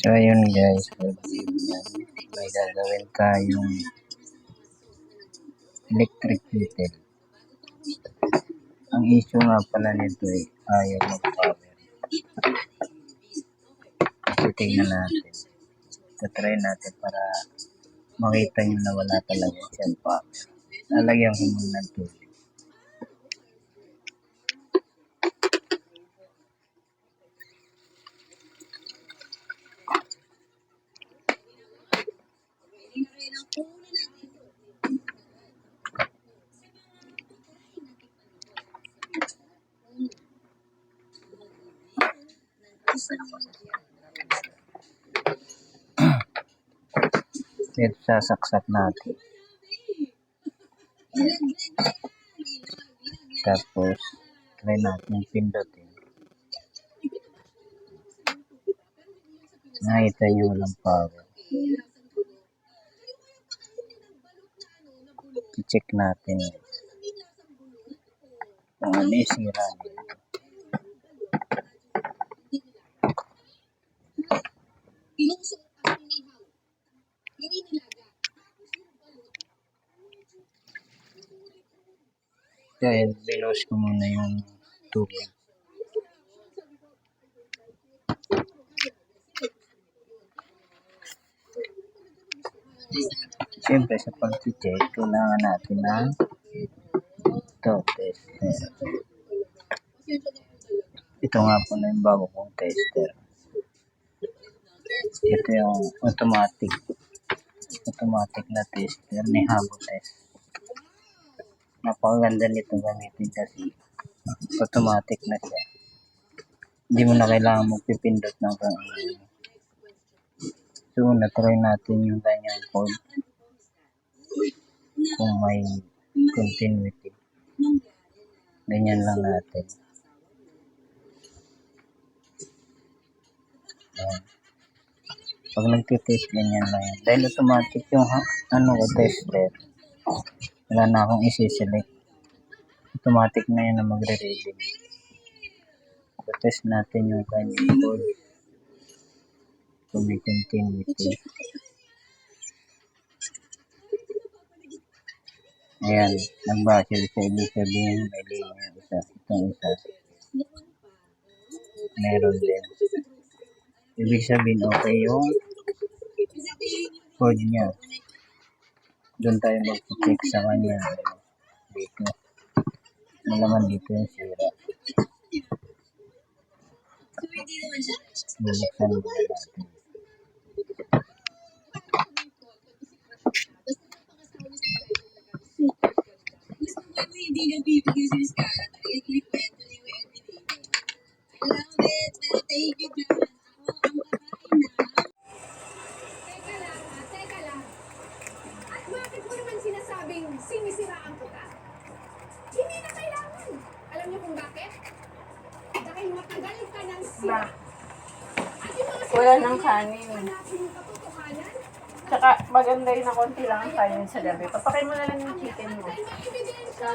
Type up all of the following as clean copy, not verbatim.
So ayun guys, may gagawin tayong electric kettle. Ang issue nga pala nito ay ayaw mag-power. So tingnan natin. Try natin para makita nyo na wala talaga siyang power. Lalagyan ko muna ng tubig. Then sasaksak natin. Tapos try natin pindutin. Nakita nyo walang power. I-check natin kung ano yung sira nito. Dahil binos ko muna yung tubig. Siyempre sa pag-check, kailangan natin ng tester. Ito nga po na yung bago kong tester. Ito yung automatic na tester ni Habotest. Napakaganda nito gamitin kasi automatic na siya. Hindi mo na kailangan magpipindot ng kung ano. So, na-try natin yung kanyang code. Kung may continuity. Ganyan lang natin. Ayan. Pag nagtitest, ganyan lang yan. Dahil automatic yung tester. Wala na akong isi-select. Automatic na yan na magre-reading. So, test natin yung kanyang code. Kung may continuity. Ayan, nag-battle sa ibig sabihin, may linya isa. Itong isa. Meron din. Ibig sabihin, okay yung code niya. Doon tayo mag-check sa kanya. Dito. Malaman dito yung sira. Bubuksan muna natin. Hindi na bibigyan si Scarlett. Ay, kwento niyo everyday. I love it. Pero take it na. Ako ang babae na. Teka lang. At bakit mo naman sinasabing sinisiraan ko ka? Hindi na kailangan. Alam niyo kung bakit? Dahil matagal ka ng sira. At yung mga Wala nang kanin. hanapin yung katotohanan. Tsaka maganda yun na konti lang ang kanin sa gabi. Papakain mo na lang yung chicken mo. Dahil may ebidensya.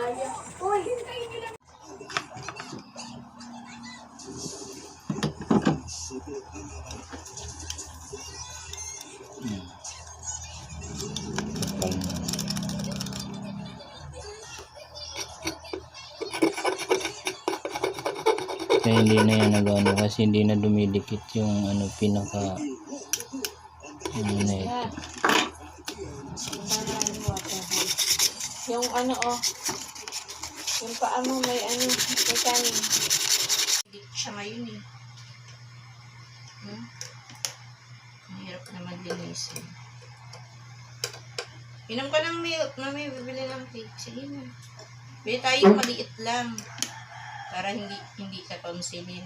Uy, hintayin niyo lang. Kaya hindi na yan nag-ano kasi hindi na dumidikit yung pinaka na ito. Yung yung paa mo may may kanin. Hindi siya ngayon eh. Mahirap naman linisin. Inom ka ng milk, mami, bibili ng cake. Sige na. Bili tayo maliit lang. Para hindi ka tonsilin.